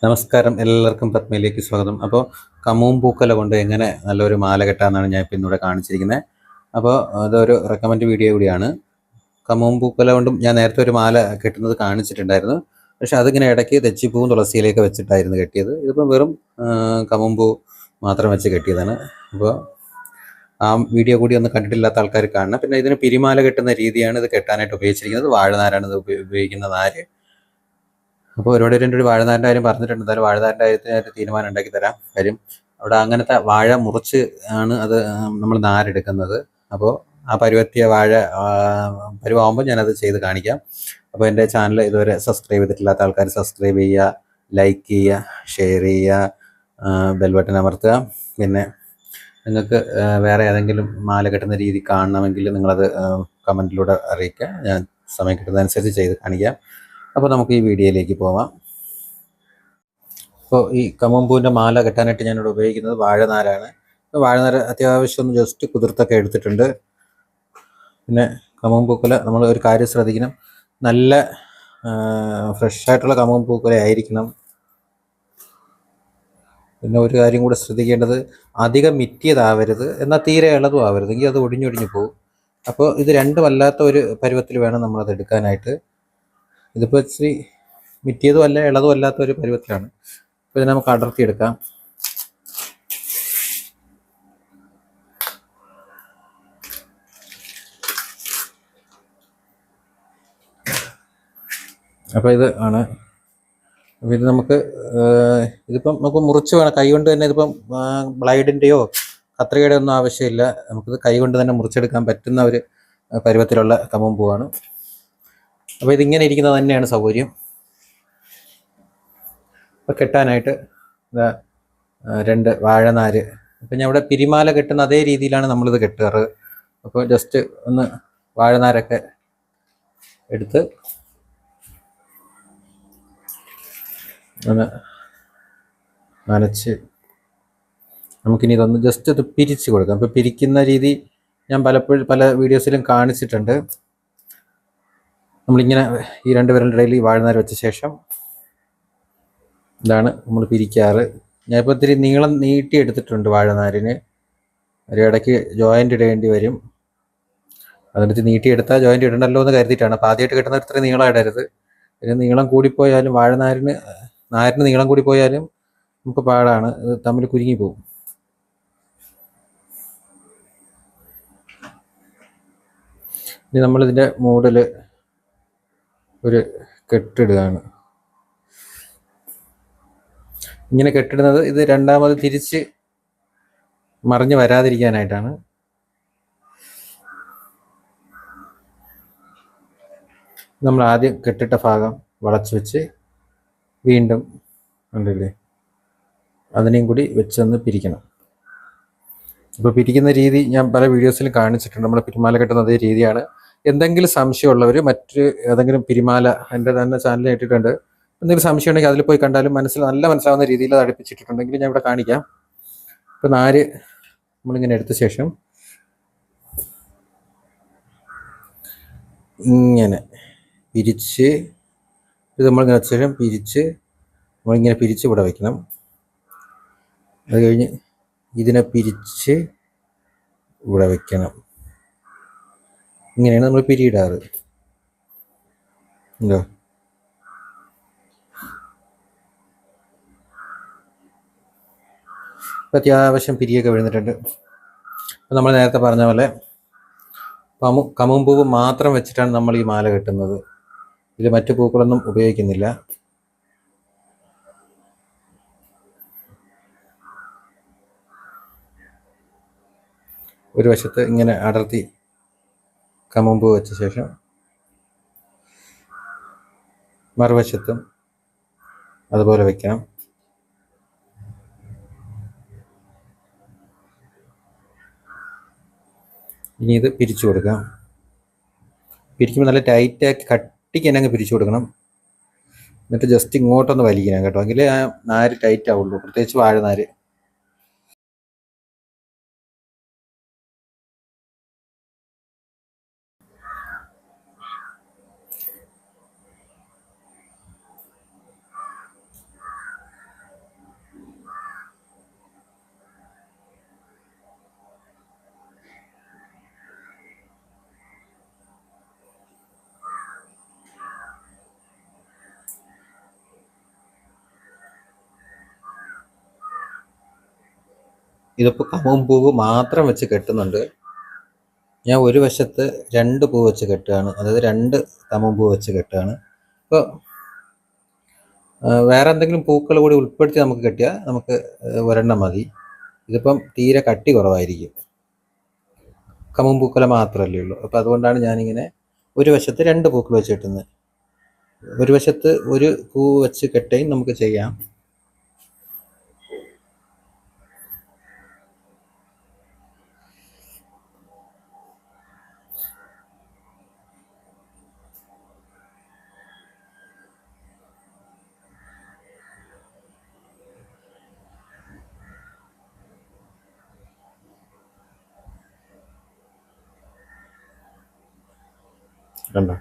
നമസ്കാരം, എല്ലാവർക്കും പത്മയിലേക്ക് സ്വാഗതം. അപ്പോൾ കമുവും പൂക്കല കൊണ്ട് എങ്ങനെ നല്ലൊരു മാല കെട്ടാമെന്നാണ് ഞാൻ ഇപ്പോൾ ഇന്നിവിടെ കാണിച്ചിരിക്കുന്നത്. അപ്പോൾ അതൊരു റെക്കമെൻഡ് വീഡിയോ കൂടിയാണ്. കമുവും പൂക്കല കൊണ്ടും ഞാൻ നേരത്തെ ഒരു മാല കെട്ടുന്നത് കാണിച്ചിട്ടുണ്ടായിരുന്നു. പക്ഷെ അതിങ്ങനെ ഇടയ്ക്ക് തെച്ചിപ്പൂവും തുളസിയിലേക്ക് വെച്ചിട്ടായിരുന്നു കെട്ടിയത്. ഇതിപ്പം വെറും കമുവും പൂ മാത്രം വെച്ച് കെട്ടിയതാണ്. അപ്പോൾ ആ വീഡിയോ കൂടി ഒന്ന് കണ്ടിട്ടില്ലാത്ത ആൾക്കാർ കാണണം. പിന്നെ ഇതിന് പിരിമാല കെട്ടുന്ന രീതിയാണ് ഇത് കെട്ടാനായിട്ട് ഉപയോഗിച്ചിരിക്കുന്നത്. വാഴനാരാണ് ഇത് ഉപയോഗിക്കുന്ന നാര്. അപ്പോൾ ഒരുപാട് പേര് എൻ്റെ ഒരു വാഴനാരിൻ്റെ കാര്യം പറഞ്ഞിട്ടുണ്ട്. എന്തായാലും വാഴനാരിൻ്റെ കാര്യത്തിനായിട്ട് തീരുമാനം ഉണ്ടാക്കി തരാം. കാര്യം അവിടെ അങ്ങനത്തെ വാഴ മുറിച്ച് ആണ് അത് നമ്മൾ നാരെടുക്കുന്നത്. അപ്പോൾ ആ പരുവത്തിയ വാഴ പരുവാകുമ്പോൾ ഞാനത് ചെയ്ത് കാണിക്കാം. അപ്പോൾ എൻ്റെ ചാനൽ ഇതുവരെ സബ്സ്ക്രൈബ് ചെയ്തിട്ടില്ലാത്ത ആൾക്കാർ സബ്സ്ക്രൈബ് ചെയ്യുക, ലൈക്ക് ചെയ്യുക, ഷെയർ ചെയ്യുക, ബെൽ ബട്ടൺ അമർത്തുക. പിന്നെ നിങ്ങൾക്ക് വേറെ ഏതെങ്കിലും മാല കെട്ടുന്ന രീതി കാണണമെങ്കിൽ നിങ്ങളത് കമൻറ്റിലൂടെ അറിയിക്കുക. ഞാൻ സമയം കിട്ടുന്നതനുസരിച്ച് ചെയ്ത് കാണിക്കാം. അപ്പോൾ നമുക്ക് ഈ വീഡിയോയിലേക്ക് പോവാം. അപ്പോൾ ഈ കമുമ്പൂവിൻ്റെ മാല കെട്ടാനായിട്ട് ഞാനിവിടെ ഉപയോഗിക്കുന്നത് വാഴനാരാണ്. വാഴനാര അത്യാവശ്യം ഒന്ന് ജസ്റ്റ് കുതിർത്തൊക്കെ എടുത്തിട്ടുണ്ട്. പിന്നെ കമുമ്പൂക്കുല നമ്മൾ ഒരു കാര്യം ശ്രദ്ധിക്കണം, നല്ല ഫ്രഷായിട്ടുള്ള കമുമ്പൂക്കുല ആയിരിക്കണം. പിന്നെ ഒരു കാര്യം കൂടെ ശ്രദ്ധിക്കേണ്ടത്, അധികം മിറ്റിയതാവരുത്, എന്നാൽ തീരെ ഇളതും ആവരുത്, എങ്കിൽ അത് ഒടിഞ്ഞൊടിഞ്ഞു പോകും. അപ്പോൾ ഇത് രണ്ടും അല്ലാത്ത ഒരു പരുവത്തിൽ വേണം നമ്മളത് എടുക്കാനായിട്ട്. ഇതിപ്പോൾ ഇച്ചിരി മിറ്റിയതും അല്ല ഇളതും അല്ലാത്ത ഒരു പരുവത്തിലാണ്. അപ്പോൾ ഇതിനെ നമുക്ക് അടർത്തിയെടുക്കാം. അപ്പോൾ ഇത് ആണ്. അപ്പോൾ ഇത് നമുക്ക് ഇതിപ്പം നമുക്ക് മുറിച്ച് വേണം, കൈ കൊണ്ട് തന്നെ. ഇതിപ്പം ബ്ലൈഡിൻ്റെയോ കത്രികയുടെ ഒന്നും ആവശ്യമില്ല. നമുക്കിത് കൈ കൊണ്ട് തന്നെ മുറിച്ചെടുക്കാൻ പറ്റുന്ന ഒരു പരുവത്തിലുള്ള കമുമ്പൂവാണ്. അപ്പോൾ ഇതിങ്ങനെ ഇരിക്കുന്നത് തന്നെയാണ് സൗകര്യം. അപ്പോൾ കെട്ടാനായിട്ട് രണ്ട് വാഴനാര്. അപ്പം ഞാൻ ഇവിടെ പിരിമാല കെട്ടുന്ന അതേ രീതിയിലാണ് നമ്മളിത് കെട്ടാറ്. അപ്പോൾ ജസ്റ്റ് ഒന്ന് വാഴനാരൊക്കെ എടുത്ത് ഒന്ന് നനച്ച് നമുക്കിനി ഇതൊന്ന് ജസ്റ്റ് ഇത് പിരിച്ച് കൊടുക്കാം. അപ്പോൾ പിരിക്കുന്ന രീതി ഞാൻ പലപ്പോഴും പല വീഡിയോസിലും കാണിച്ചിട്ടുണ്ട്. നമ്മളിങ്ങനെ ഈ രണ്ട് വിരലിൻ്റെ ഇടയിൽ ഈ വാഴനാര് വെച്ച ശേഷം ഇതാണ് നമ്മൾ പിരിക്കാറ്. ഞാനിപ്പോൾ ഇത്തിരി നീളം നീട്ടി എടുത്തിട്ടുണ്ട് വാഴനാരിന്. ഒരു ഇടയ്ക്ക് ജോയിൻ്റ് ഇടേണ്ടി വരും. അതിനകത്ത് നീട്ടിയെടുത്താൽ ജോയിൻ്റ് ഇടണ്ടല്ലോ എന്ന് കരുതിയിട്ടാണ്. അപ്പോൾ ആദ്യമായിട്ട് കിട്ടുന്ന ഇത്രയും നീളം ഇടരുത്. പിന്നെ നീളം കൂടിപ്പോയാലും നാരിന് നീളം കൂടിപ്പോയാലും നമുക്ക് പാടാണ്, ഇത് തമ്മിൽ കുരുങ്ങി പോകും. ഇനി നമ്മളിതിൻ്റെ മൂടിൽ ഒരു കെട്ടിടുകയാണ്. ഇങ്ങനെ കെട്ടിടുന്നത് ഇത് രണ്ടാമത് തിരിച്ച് മറിഞ്ഞ് വരാതിരിക്കാനായിട്ടാണ്. നമ്മൾ ആദ്യം കെട്ടിട്ട ഭാഗം വളച്ച് വെച്ച് വീണ്ടും ഉണ്ടല്ലേ അതിനെയും കൂടി വെച്ചൊന്ന് പിരിക്കണം. ഇപ്പോൾ പിരിക്കുന്ന രീതി ഞാൻ പല വീഡിയോസിലും കാണിച്ചിട്ടുണ്ട്. നമ്മൾ പിരിമാല കെട്ടുന്ന അതേ രീതിയാണ്. എന്തെങ്കിലും സംശയമുള്ളവർ മറ്റ് ഏതെങ്കിലും പിരിമാല എൻ്റെ തന്നെ ചാനലിൽ ഇട്ടിട്ടുണ്ട്. എന്തെങ്കിലും സംശയം ഉണ്ടെങ്കിൽ അതിൽ പോയി കണ്ടാലും നല്ല മനസ്സിലാവുന്ന രീതിയിൽ അത് അടുപ്പിച്ചിട്ടുണ്ടെങ്കിൽ ഞാൻ ഇവിടെ കാണിക്കാം. ഇപ്പോൾ നാര് നമ്മളിങ്ങനെ എടുത്ത ശേഷം ഇങ്ങനെ പിരിച്ച്, ഇത് നമ്മളിങ്ങനെ വെച്ച ശേഷം നമ്മളിങ്ങനെ പിരിച്ച് ഇവിടെ വയ്ക്കണം. അത് കഴിഞ്ഞ് ഇതിനെ പിരിച്ച് ഇവിടെ വയ്ക്കണം. ഇങ്ങനെയാണ് നമ്മൾ പിരിയിടാറ്. ഉണ്ടോ? അത്യാവശ്യം പിരിയൊക്കെ വീഴുന്നിട്ടുണ്ട്. അപ്പം നമ്മൾ നേരത്തെ പറഞ്ഞ പോലെ കമുമ്പൂവ് മാത്രം വെച്ചിട്ടാണ് നമ്മൾ ഈ മാല കെട്ടുന്നത്. ഇതിൽ മറ്റു പൂക്കളൊന്നും ഉപയോഗിക്കുന്നില്ല. ഒരു വശത്ത് ഇങ്ങനെ അടർത്തി കമുമ്പൂ വെച്ച ശേഷം മറുവശത്തും അതുപോലെ വയ്ക്കണം. ഇനി ഇത് പിരിച്ചു കൊടുക്കാം. പിരിക്കുമ്പോൾ നല്ല ടൈറ്റാക്കി കട്ടിക്ക് തന്നെ അങ്ങ് പിരിച്ചു കൊടുക്കണം. എന്നിട്ട് ജസ്റ്റ് ഇങ്ങോട്ടൊന്ന് വലിക്കണം കേട്ടോ, എങ്കിലേ ആ നാര് ടൈറ്റ് ആവുള്ളൂ, പ്രത്യേകിച്ച് വാഴനാര്. ഇതിപ്പോൾ കമുമ്പൂവ് മാത്രം വെച്ച് കെട്ടുന്നുണ്ട്. ഞാൻ ഒരു വശത്ത് 2 പൂ വെച്ച് കെട്ടുകയാണ്, അതായത് 2 കമുമ്പൂ വെച്ച് കെട്ടുകയാണ്. ഇപ്പോൾ വേറെ എന്തെങ്കിലും പൂക്കൾ കൂടി ഉൾപ്പെടുത്തി നമുക്ക് കെട്ടിയാൽ നമുക്ക് ഒരെണ്ണം മതി. ഇതിപ്പം തീരെ കട്ടി കുറവായിരിക്കും, കമുമ്പൂക്കല മാത്രമല്ലേ ഉള്ളൂ. അപ്പോൾ അതുകൊണ്ടാണ് ഞാനിങ്ങനെ ഒരു വശത്ത് 2 പൂക്കൾ വെച്ച് കെട്ടുന്നത്. ഒരു വശത്ത് ഒരു പൂ വെച്ച് കെട്ടുകയും നമുക്ക് ചെയ്യാം. കണ്ടോ?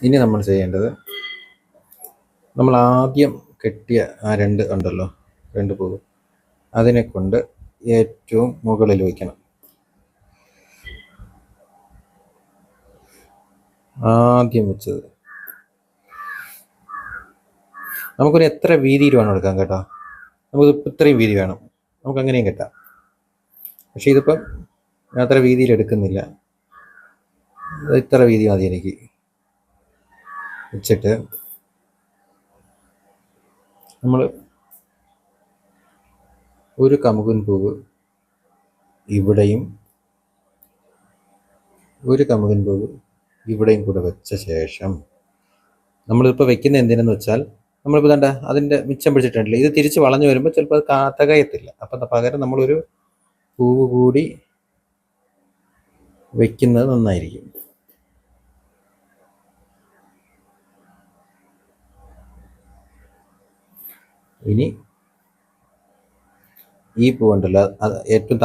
ഇനി നമ്മൾ ചെയ്യേണ്ടത്, നമ്മൾ ആദ്യം കെട്ടിയ ആ 2 ഉണ്ടല്ലോ, 2 പൂവ്, അതിനെ കൊണ്ട് ഏറ്റവും മുകളിൽ വയ്ക്കണം. ആദ്യം വെച്ചത് നമുക്കൊരു എത്ര വീതിയിൽ വേണം എടുക്കാം കേട്ടോ. നമുക്കിപ്പോൾ ഇത്രയും വീതി വേണം, നമുക്ക് അങ്ങനെയും കെട്ടാം. പക്ഷെ ഇതിപ്പം അത്ര വീതിയിൽ എടുക്കുന്നില്ല, ഇത്ര വീതി മതി എനിക്ക്. വെച്ചിട്ട് നമ്മൾ ഒരു കമുകൻ പൂവ് ഇവിടെയും ഒരു കമുകൻ പൂവ് ഇവിടെയും കൂടെ വെച്ച ശേഷം, നമ്മളിപ്പോൾ വെക്കുന്ന എന്തിനെന്ന് വെച്ചാൽ, നമ്മളിപ്പോൾ കണ്ട അതിൻ്റെ മിച്ചം പിടിച്ചിട്ടുണ്ടല്ലോ, ഇത് തിരിച്ച് വളഞ്ഞു വരുമ്പോൾ ചിലപ്പോൾ അത് തികയത്തില്ല. അപ്പം പകരം നമ്മളൊരു പൂവ് കൂടി വെക്കുന്നത് നന്നായിരിക്കും. ഇനി ഈ പൂവുണ്ടല്ലോ, അത് ഏറ്റവും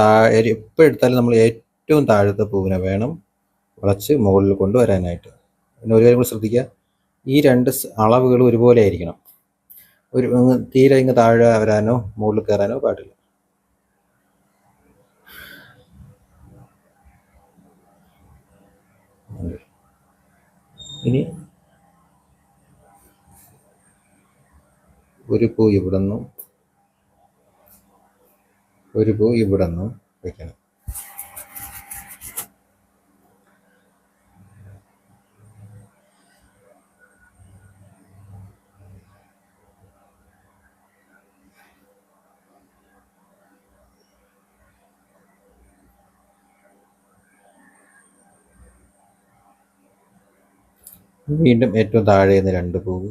എപ്പോൾ എടുത്താലും നമ്മൾ ഏറ്റവും താഴത്തെ പൂവിനെ വേണം വളച്ച് മുകളിൽ കൊണ്ടുവരാനായിട്ട്. പിന്നെ ഒരു കാര്യം കൂടി ശ്രദ്ധിക്കുക, ഈ 2 അളവുകൾ ഒരുപോലെ ആയിരിക്കണം. തീരെ ഇങ്ങ് താഴെ വരാനോ മുകളിൽ കയറാനോ പാടില്ല. ഇനി ഒരു പൂ ഇവിടെ നിന്നും ഒരു പൂ ഇവിടെ നിന്നും വയ്ക്കണം. വീണ്ടും ഏറ്റവും താഴെ നിന്ന് 2 പൂവ്,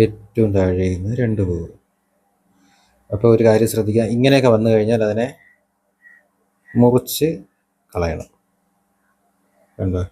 ഏറ്റവും താഴെ നിന്ന് 2 പൂവ്. അപ്പോൾ ഒരു കാര്യം ശ്രദ്ധിക്കുക, ഇങ്ങനെയൊക്കെ വന്നു കഴിഞ്ഞാൽ അതിനെ മുറിച്ച് കളയണം. കണ്ടോ?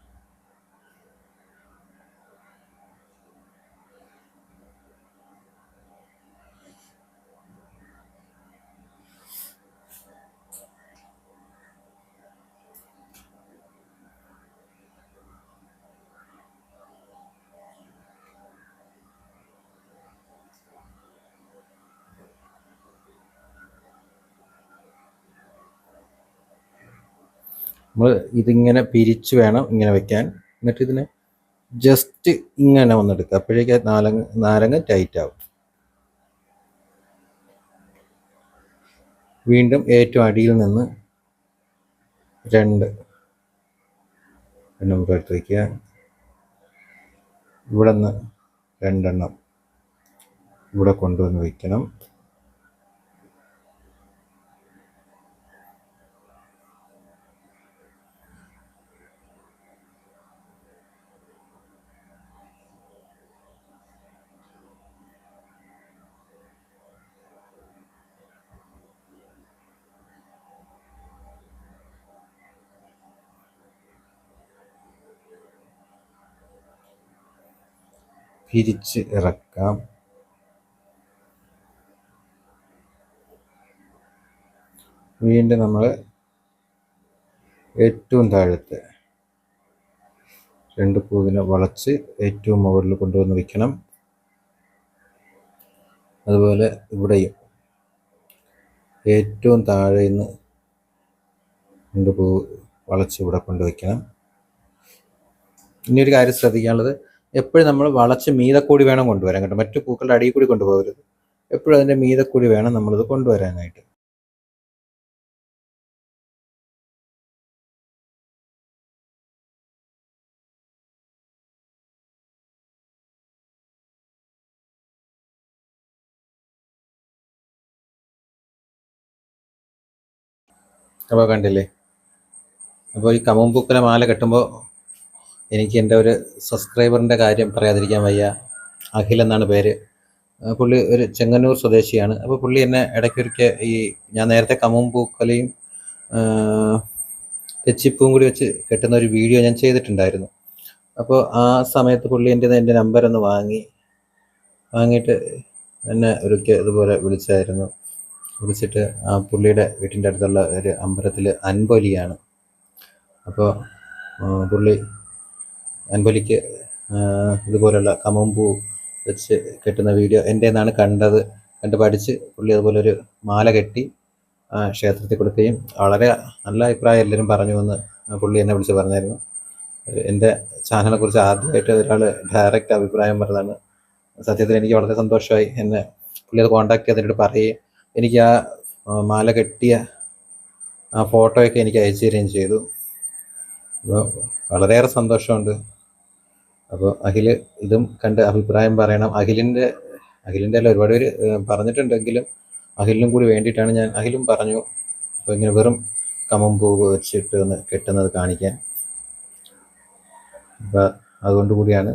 നമ്മൾ ഇതിങ്ങനെ പിരിച്ച് വേണം ഇങ്ങനെ വെക്കാൻ. എന്നിട്ട് ഇതിനെ ജസ്റ്റ് ഇങ്ങനെ വന്നെടുക്കുക, അപ്പോഴേക്ക് നാരങ്ങ ടൈറ്റ് ആവും. വീണ്ടും ഏറ്റവും അടിയിൽ നിന്ന് 2 എണ്ണം എടുത്ത് വയ്ക്കുക. ഇവിടെ നിന്ന് 2 എണ്ണം ഇവിടെ കൊണ്ടുവന്ന് വയ്ക്കണം. തിരിച്ച് ഇറക്കാം. വീണ്ടും നമ്മൾ ഏറ്റവും താഴത്തെ 2 പൂവിനെ വളച്ച് ഏറ്റവും മുകളിൽ കൊണ്ടുവന്ന് വയ്ക്കണം. അതുപോലെ ഇവിടെയും ഏറ്റവും താഴെ നിന്ന് 2 പൂവ് വളച്ച് ഇവിടെ കൊണ്ടുവയ്ക്കണം. ഇനി ഒരു കാര്യം ശ്രദ്ധിക്കാനുള്ളത്, എപ്പോഴും നമ്മൾ വളച്ച് മീതെ കൂടി വേണം കൊണ്ടുവരാൻ കേട്ടോ, മറ്റു പൂക്കളുടെ അടിയിൽ കൂടി കൊണ്ടുപോകരുത്. എപ്പോഴും അതിൻ്റെ മീതെ കൂടി വേണം നമ്മളിത് കൊണ്ടുവരാനായിട്ട്. അപ്പോൾ കണ്ടില്ലേ, അപ്പോൾ ഈ കമുമ്പൂക്കല മാല കെട്ടുമ്പോൾ എനിക്ക് എൻ്റെ ഒരു സബ്സ്ക്രൈബറിൻ്റെ കാര്യം പറയാതിരിക്കാൻ വയ്യ. അഖിൽ എന്നാണ് പേര്. പുള്ളി ഒരു ചെങ്ങന്നൂർ സ്വദേശിയാണ്. അപ്പോൾ പുള്ളി എന്നെ ഇടയ്ക്കൊരിക്കൽ ഞാൻ നേരത്തെ കമുമ്പൂക്കലയും തെച്ചിപ്പൂവും കൂടി വെച്ച് കെട്ടുന്ന ഒരു വീഡിയോ ഞാൻ ചെയ്തിട്ടുണ്ടായിരുന്നു. അപ്പോൾ ആ സമയത്ത് പുള്ളി എൻ്റെ നമ്പരൊന്ന് വാങ്ങിയിട്ട് എന്നെ ഒരിക്കൽ ഇതുപോലെ വിളിച്ചിട്ട് ആ പുള്ളിയുടെ വീട്ടിൻ്റെ അടുത്തുള്ള ഒരു അമ്പലത്തിൽ അൻപൊലിയാണ്. അപ്പോൾ പുള്ളി അൻപൊലിക്ക് ഇതുപോലുള്ള കമുമ്പൂ വെച്ച് കെട്ടുന്ന വീഡിയോ എൻ്റെ നിന്നാണ് കണ്ട് പഠിച്ച് പുള്ളി അതുപോലെ ഒരു മാല കെട്ടി ക്ഷേത്രത്തിൽ കൊടുക്കുകയും വളരെ നല്ല അഭിപ്രായം എല്ലാവരും പറഞ്ഞു എന്ന് പുള്ളി എന്നെ വിളിച്ച് പറഞ്ഞായിരുന്നു. എൻ്റെ ചാനലിനെക്കുറിച്ച് ആദ്യമായിട്ട് ഒരാൾ ഡയറക്റ്റ് അഭിപ്രായം പറഞ്ഞതാണ്. സത്യത്തിൽ എനിക്ക് വളരെ സന്തോഷമായി. പുള്ളി അത് കോൺടാക്ട് ചെയ്തിട്ട് പറയുകയും എനിക്ക് ആ മാല കെട്ടിയ ആ ഫോട്ടോയൊക്കെ എനിക്ക് അയച്ചു തരികയും ചെയ്തു. അപ്പോൾ വളരെയേറെ സന്തോഷമുണ്ട്. അപ്പോൾ അഖിൽ ഇതും കണ്ട് അഭിപ്രായം പറയണം. അഖിലിൻ്റെ അല്ല, ഒരുപാട് പേര് പറഞ്ഞിട്ടുണ്ടെങ്കിലും അഖിലിനും കൂടി വേണ്ടിയിട്ടാണ് അഖിലും പറഞ്ഞു അപ്പോൾ ഇങ്ങനെ വെറും കമുമ്പൂ വെച്ചിട്ട് ഒന്ന് കെട്ടുന്നത് കാണിക്കാൻ. അപ്പോൾ അതുകൊണ്ട് കൂടിയാണ്.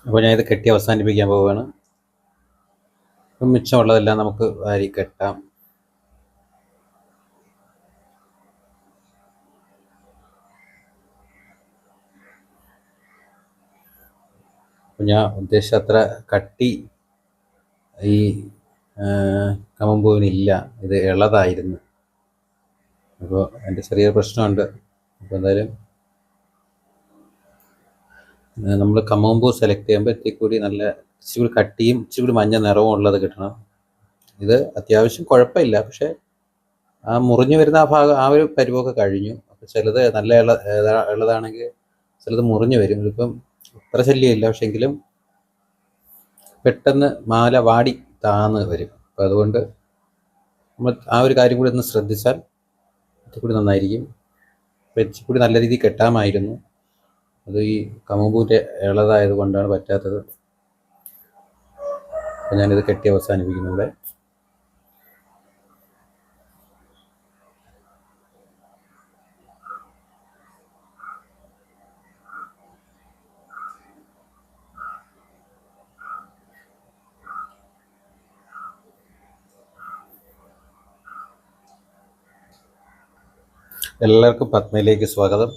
അപ്പോൾ ഞാനിത് കെട്ടി അവസാനിപ്പിക്കാൻ പോവുകയാണ്. അപ്പം മിച്ചമുള്ളതെല്ലാം നമുക്ക് വാരി കെട്ടാം. അപ്പം ഞാൻ ഉദ്ദേശിച്ച അത്ര കട്ടി ഈ കമുമ്പൂവിനില്ല, ഇത് ഇളതായിരുന്നു. അപ്പോൾ എൻ്റെ ചെറിയൊരു പ്രശ്നമുണ്ട്. അപ്പോൾ എന്തായാലും നമ്മൾ കമുമ്പൂ സെലക്ട് ചെയ്യുമ്പോൾ ഇത്തിരി നല്ല ഇച്ചിരി കട്ടിയും ഇച്ചിരി മഞ്ഞ നിറവും ഉള്ളത് കിട്ടണം. ഇത് അത്യാവശ്യം കുഴപ്പമില്ല, പക്ഷേ ആ മുറിഞ്ഞു വരുന്ന ആ ഭാഗം ആ ഒരു പരുവമൊക്കെ കഴിഞ്ഞു. അപ്പോൾ ചിലത് നല്ല ഉള്ളതാണെങ്കിൽ ചിലത് മുറിഞ്ഞു വരും. ഇതിപ്പം അത്ര ശല്യമില്ല, പക്ഷെ എങ്കിലും പെട്ടെന്ന് മാല വാടി താന്ന് വരും. അപ്പോൾ അതുകൊണ്ട് നമ്മൾ ആ ഒരു കാര്യം കൂടി ഒന്ന് ശ്രദ്ധിച്ചാൽ ഇത്തിരി നന്നായിരിക്കും. ഇച്ചിരി നല്ല രീതിയിൽ കെട്ടാമായിരുന്നു. അത് ഈ കമുമ്പൂൻ്റെ ഇളതായത് കൊണ്ടാണ് പറ്റാത്തത്. അപ്പോൾ ഞാനിത് കെട്ടി അവസാനിപ്പിക്കുന്നു ഇവിടെ. എല്ലാവർക്കും പത്മയിലേക്ക് സ്വാഗതം.